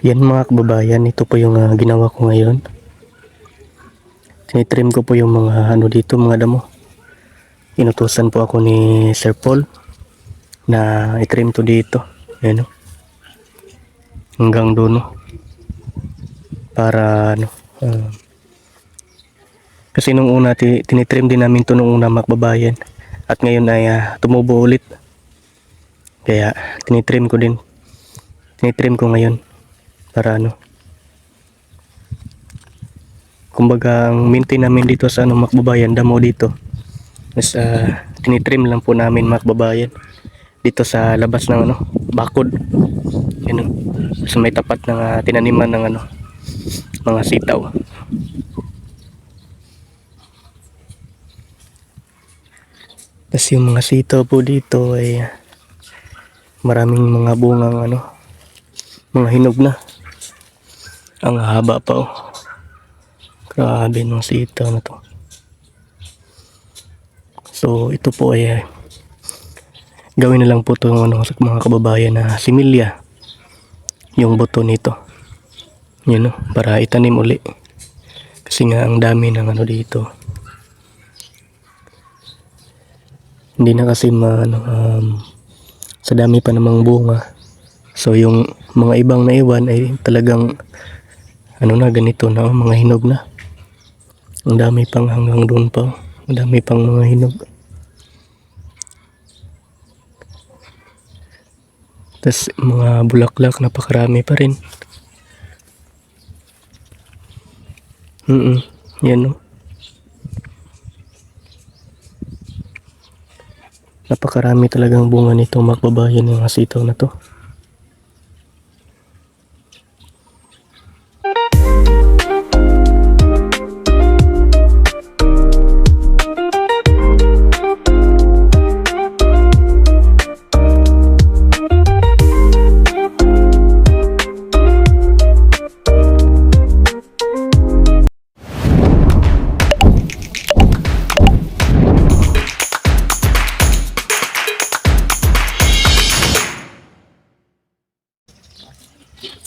Yan mga kababayan, ito po yung ginawa ko ngayon. Tinitrim ko po yung mga dito, mga damo. Inutusan po ako ni Sir Paul na itrim to dito. Ayan o. Hanggang doon o. Para kasi nung una tinitrim din namin to nung una mga kababayan. At ngayon ay tumubo ulit. Kaya tinitrim ko din. Tinitrim ko ngayon. Para kumbaga ang maintain namin dito sa mga kababayan, damo dito. Mas tinitrim lang po namin mga kababayan. Dito sa labas ng bakod. Yan sa may tapat ng tinaniman ng mga sitaw. Tapos yung mga sitaw po dito ay maraming mga bungang mga hinog na. Ang haba pa oh. Grabe ng sitaw na to. So ito po ay gawin na lang po ito sa mga kababayan na similya. Yung buto nito. Yan para itanim uli. Kasi nga ang dami ng dito. Hindi na kasi sa dami pa namang bunga. So yung mga ibang naiwan ay talagang na ganito na mga hinog na. Ang dami pang hanggang doon pa. Ang dami pang mga hinog. Tapos mga bulaklak napakarami pa rin. Yan napakarami talagang bunga nito mga kababayan yung sitaw na to.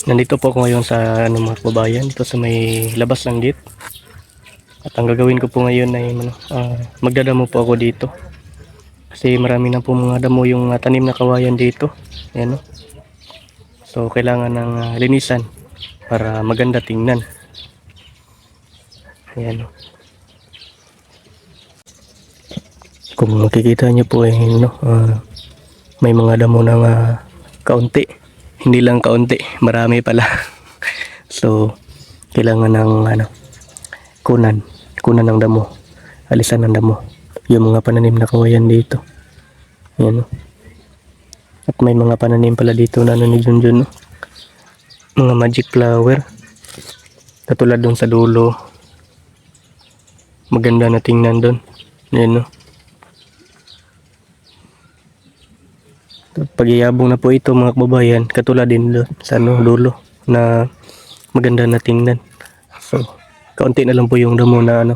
Nandito po ako ngayon sa mga kababayan, dito sa may labas ng gate. At ang gagawin ko po ngayon ay magdadamo po ako dito. Kasi marami na po mga damo yung tanim na kawayan dito. Ayan, so kailangan ng linisan para maganda tingnan. Ayan. Kung makikita nyo po may mga damo ng kaunti. Hindi lang kaunti, marami pala. So kailangan ng kunan ng damo, alisan ng damo yung mga pananim na kawayan dito. Ayan at may mga pananim pala dito na ni Junjun mga magic flower katulad dun sa dulo, maganda na tingnan dun. Ayan pagyayabong na po ito mga kababayan, katulad din doon sa dulo na maganda na tingnan. So kaunti na lang po yung damo na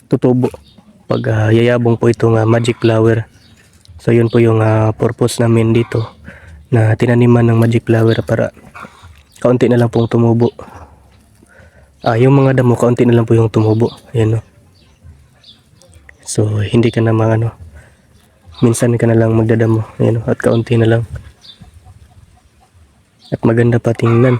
tutubo pag yayabong po itong magic flower. So yun po yung purpose namin dito na tinaniman ng magic flower, para kaunti na lang pong tumubo. Yung mga damo kaunti na lang po yung tumubo. Ayan so hindi ka na minsan ka na lang magdadamo. Ayan at kaunti na lang. At maganda pa tingnan.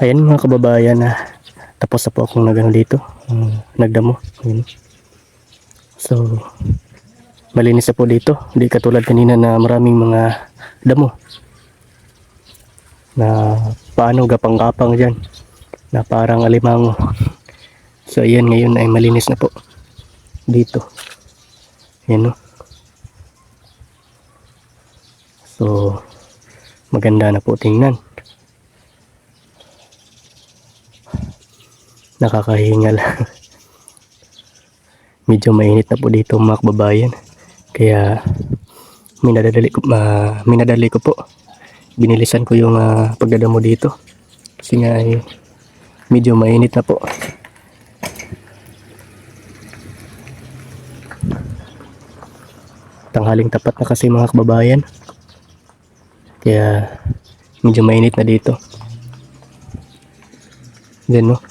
Ayan mga kababayan, tapos na po akong nagano dito, nagdamo. Ayan. So, malinis na po dito. Hindi katulad kanina na maraming mga damo na paano gapang-gapang dyan, na parang alimango. So, ayan, ngayon ay malinis na po dito. Ayan, no? So, maganda na po tingnan. Nakakahingal. Medyo mainit na po dito mga kababayan. Kaya minadali ko po. Binilisan ko yung pagdadamo dito. Kasi nga ay medyo mainit na po. Tanghaling tapat na kasi mga kababayan. Kaya medyo mainit na dito. Diyan, no?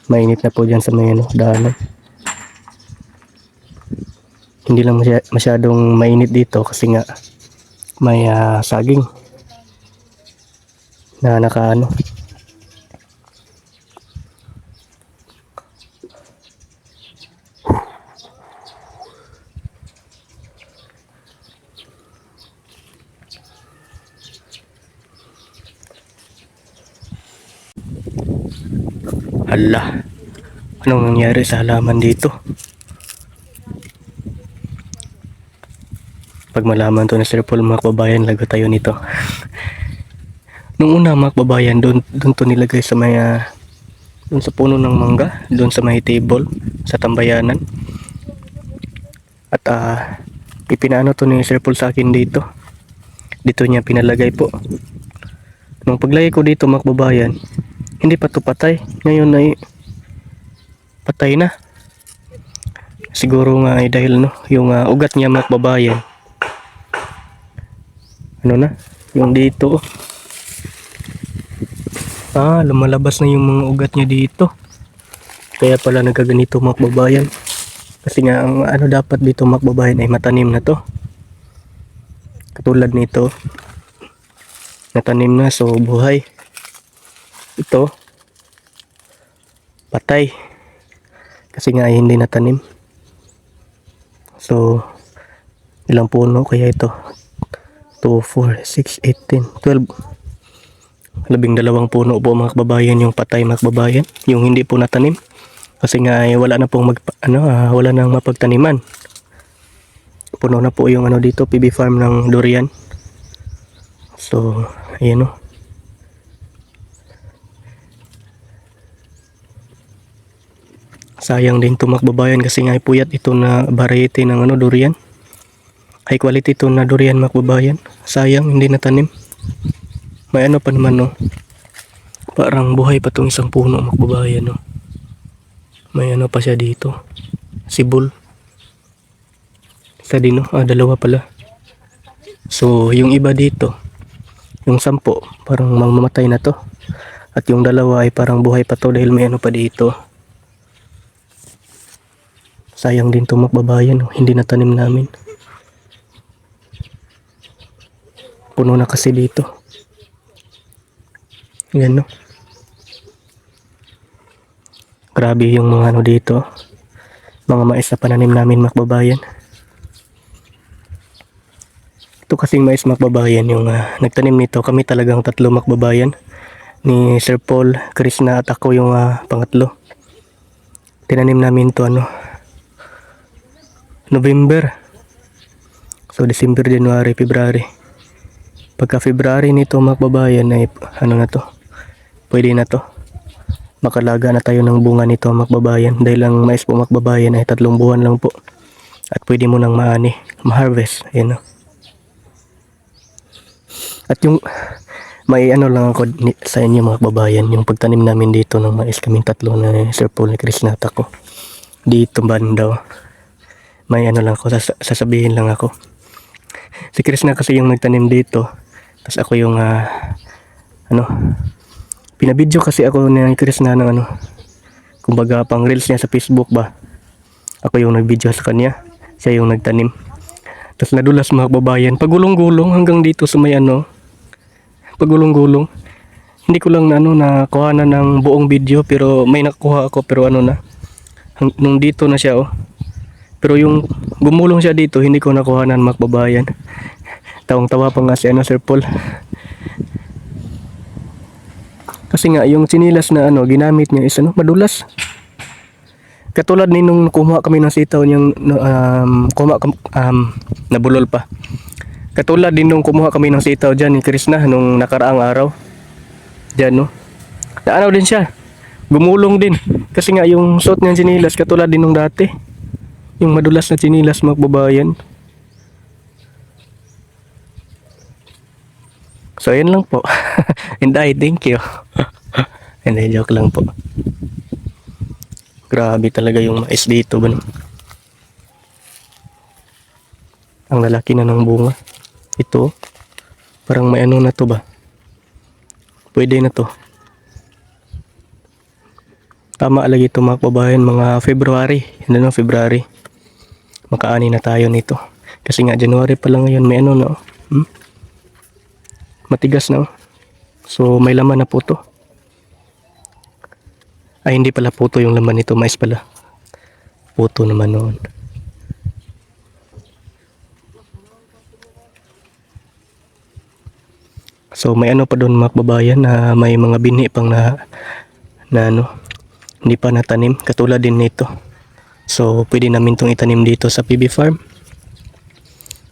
Mainit na po dyan sa may daanan. Hindi lang masyadong mainit dito kasi nga may saging na nakaano. Hala, anong nangyari sa halaman dito? Pag malaman to na Sir Paul mga kababayan, lago tayo nito. Nung una mga kababayan, doon to nilagay sa may doon sa puno ng mangga, doon sa may table sa tambayanan. At ipinaano to ni Sir Paul sa akin dito. Dito niya pinalagay po. Nung paglagay ko dito mga kababayan, hindi pa to patay. Ngayon ay patay na. Siguro nga ay dahil yung ugat niya mga kababayan. Ano na? Yung dito. Lumalabas na yung mga ugat niya dito. Kaya pala nagkaganito mga kababayan. Kasi nga ang dapat dito mga kababayan ay matanim na to. Katulad nito. Natanim na, so buhay. Ito patay kasi nga ay hindi natanim. So ilang puno kaya ito? 2, 4, 6, 8, 10, 12. 12 puno po mga kababayan yung patay mga kababayan, yung hindi po natanim kasi nga ay wala na pong wala nang mapagtaniman. Puno na po yung dito PB farm ng durian. So ayan, no? Sayang din to mga kababayan kasi nga puyat ito na variety ng durian. High quality ito na durian mga kababayan. Sayang hindi natanim. May pa naman, no? Parang buhay pa tong isang puno mga kababayan, no? May pa siya dito. Sibol. Isa din, no? Dalawa pala. So yung iba dito, yung 10 parang mamamatay na to. At yung 2 ay parang buhay pa to dahil may pa dito. Sayang din to mga kababayan, no? Hindi natanim namin. Puno na kasi dito. Yan, no? Grabe yung mga dito. Mga mais na pananim namin mga kababayan. Ito kasing mais mga kababayan, yung nagtanim nito. Kami talagang 3 mga kababayan. Ni Sir Paul, Krishna at ako yung pangatlo. Tinanim namin to November. So December, January, February. Pagka February nito mga kababayan ay na to. Pwede na to. Makalaga na tayo ng bunga nito mga kababayan. Dahil ang mais po mga kababayan ay 3 buwan lang po. At pwede mo nang ma-harvest. Ayan, no? At yung may lang ako sa inyo mga kababayan, yung pagtanim namin dito ng mais kaming 3 na Sir Paul, ni Krishna at ako. Dito bandaw. May lang ako, sasabihin lang ako. Si Krishna kasi yung nagtanim dito. Tapos ako yung pinabidyo kasi ako ni Krishna ng kumbaga pang reels niya sa Facebook ba. Ako yung nagbidyo sa kanya. Siya yung nagtanim. Tapos nadulas mga kababayan. Pagulong-gulong hanggang dito sa may pagulong-gulong. Hindi ko lang na ano nakuha na ng buong video, pero may nakuha ako, pero ano na nung dito na siya, oh. Pero yung gumulong siya dito, hindi ko nakuha na, mga kababayan. Tawang-tawa pa nga si ano, Sir Paul. Kasi nga yung chinilas na ano ginamit niya is ano, madulas. Katulad ni nung kumuha kami ng sitaw niyang nabulol pa. Katulad din nung kumuha kami ng sitaw dyan ni Krishna nung nakaraang araw. Dyan, no. Naanaw din siya. Gumulong din. Kasi nga yung suot niyang chinilas katulad din nung dati. Yung madulas na chinilas, mga kababayan. So yun lang po. And thank you. And joke lang po. Grabe talaga yung mais dito ba, no? Ang lalaki na ng bunga. Ito, parang may ano na to ba? Pwede na to. Tama lagi ito, mga kababayan, mga February. Ano, February. Makaani na tayo nito. Kasi nga January pa lang ngayon, may ano na. Matigas na. So may laman na po to. Ay, hindi pala puto yung laman nito, mais pala. Puto naman noon. So may ano pa doon, mga kababayan, na may mga binhi pang na ano, hindi pa natanim, katulad din nito. So pwede namin itong itanim dito sa PB Farm.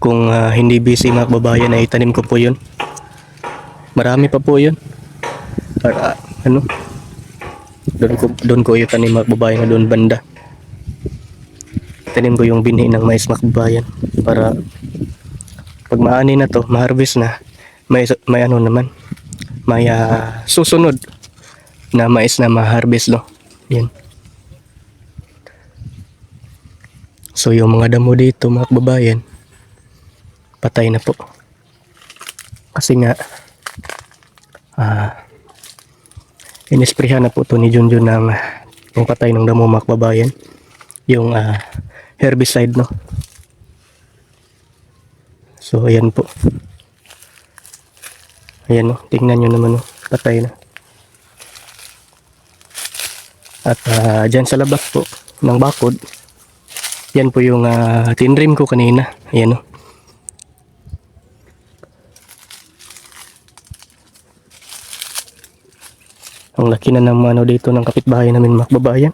Kung hindi busy, mga kababayan, ay itanim ko po yun. Marami pa po yun. Para ano, doon ko itanim, mga kababayan, na doon banda. Tanim ko yung binhi ng mais, mga kababayan, para pag maani na to, ma-harvest na, may ano naman, may susunod na mais na ma-harvest, no. Yan. So yung mga damo dito, mga kababayan, patay na po. Kasi nga inisprehan na po to ni Junjun ng yung patay ng damo, mga kababayan. Yung herbicide, no. So ayan po. Ayan, no, tingnan nyo naman, no, patay na. At dyan sa labas po ng bakod, yan po yung tinrim ko kanina. Ayan, no. Ang laki na ng ano dito ng kapitbahay namin, mga kababayan.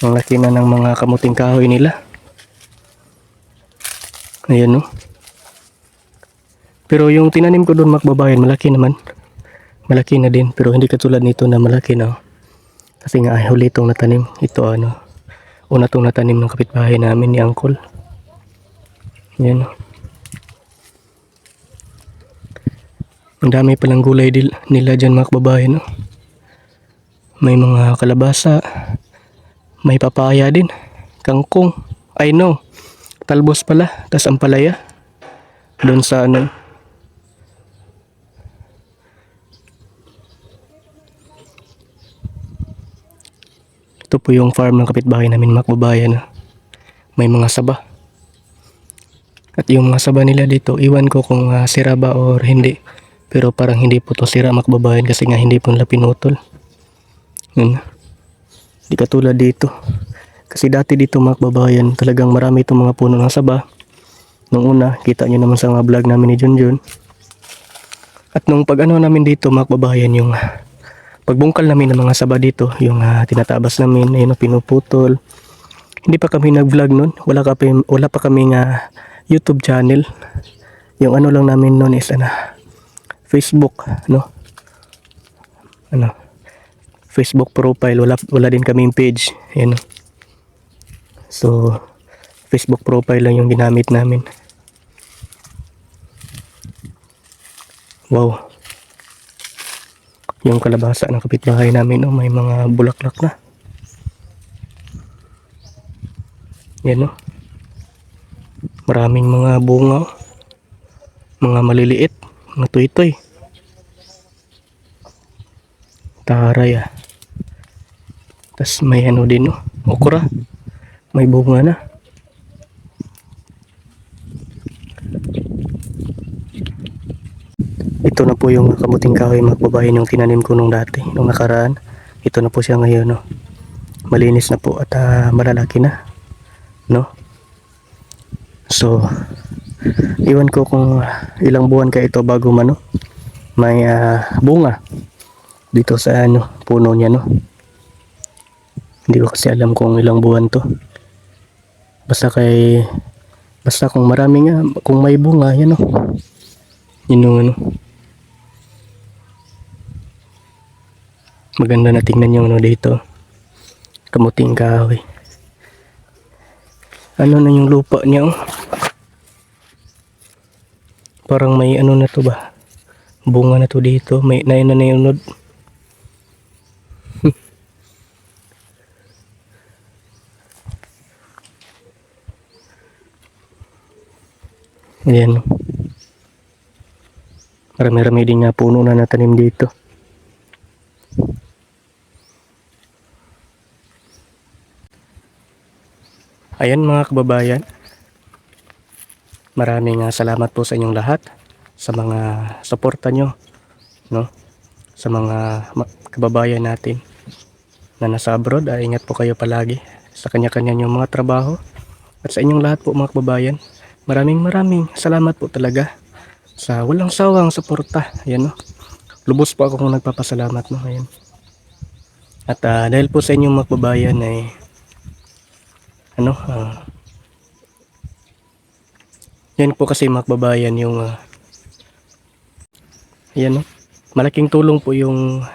Ang laki na ng mga kamuting kahoy nila. Ayan, no. Pero yung tinanim ko doon, mga kababayan, malaki naman. Malaki na din, pero hindi katulad nito na malaki na. Kasi nga ay huli itong natanim. Ito ano, una itong natanim ng kapitbahay namin ni Uncle. Ayan, no. Ang dami palang gulay nila dyan, mga kababayan, no. May mga kalabasa, may papaya din, kangkong, I know, talbos pala, tas ampalaya doon sa ano. Ito po yung farm ng kapitbahay namin, mga kababayan, no. May mga saba. At yung mga saba nila dito, iwan ko kung sira ba or hindi. Pero parang hindi po to sira, mga kababayan, kasi nga hindi po nila pinutol. Yun. Di katulad dito. Kasi dati dito, mga kababayan, talagang marami itong mga puno ng saba. Nung una, kita nyo naman sa mga vlog namin ni Junjun. At nung pag ano namin dito, mga kababayan, yung pagbungkal namin ng mga saba dito, yung tinatabas namin, ayun, pinuputol. Hindi pa kami nag-vlog nun. Wala pa kaming YouTube channel. Yung ano lang namin nun is Facebook, no? Facebook profile, wala din kaming page, ayun. So Facebook profile lang yung ginamit namin. Wow. Yung kalabasa ng kapitbahay namin, oh, may mga bulaklak na. Yan, no. Maraming mga bunga, mga maliliit, mga tuytoy. Taray. Tas may ano din, no, okra. May bunga na. Ito ito na po yung kamuting kahoy mga kababayan, yung tinanim ko nung dati, nung nakaraan. Ito na po siya ngayon, no. Malinis na po at malalaki na, no. So, iwan ko kung ilang buwan ka ito bago may bunga dito sa puno niya, no. Hindi ko kasi alam kung ilang buwan to. Basta kung marami nga, kung may bunga, yan, no. Yun yung maganda na tingnan yung dito. Kamuting kahoy. Ano na yung lupa niya, oh. Parang may na to ba? Bunga na to dito. May nayunod. Ayan. Marami-rami din nga puno na natanim dito. Ayan mga kababayan. Maraming salamat po sa inyong lahat sa mga suporta nyo, no? Sa mga kababayan natin na nasa abroad. Ingat po kayo palagi sa kanya-kanya nyong mga trabaho. At sa inyong lahat po mga kababayan, maraming salamat po talaga sa walang sawang suporta. Ayan, no? Lubos po ako kung nagpapasalamat, no? Ayan. At dahil po sa inyong mga kababayan ay yan po kasi mga kababayan yung ayan, no? Malaking tulong po yung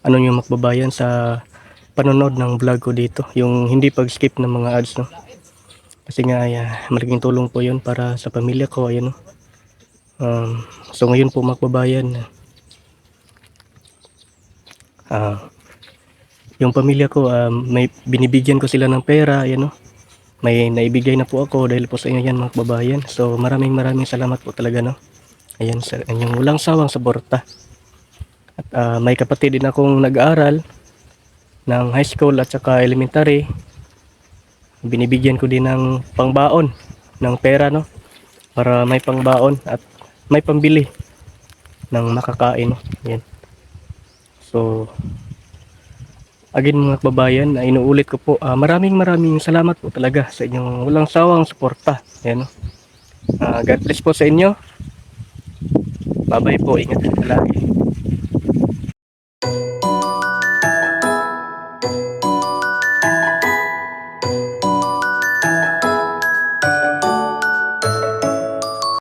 yung mga kababayan sa panonood ng vlog ko dito, yung hindi pag-skip ng mga ads, no? Kasi nga malaking tulong po yun para sa pamilya ko. Ayan, no? So ngayon po mga kababayan, yung pamilya ko, may binibigyan ko sila ng pera. Ayan, no? May naibigay na po ako dahil po sa inyo yan mga kababayan. So maraming salamat po talaga, no? Ayan, sa inyong walang sawang suporta. At may kapatid din akong nag-aaral ng high school at saka elementary. Binibigyan ko din ng pangbaon ng pera, no? Para may pangbaon at may pambili ng makakain, no? Ayan. So again mga kababayan, inuulit ko po, maraming salamat po talaga sa inyong walang sawang suporta. Ayan, no? God bless po sa inyo. Bye bye po, ingat kayo lagi.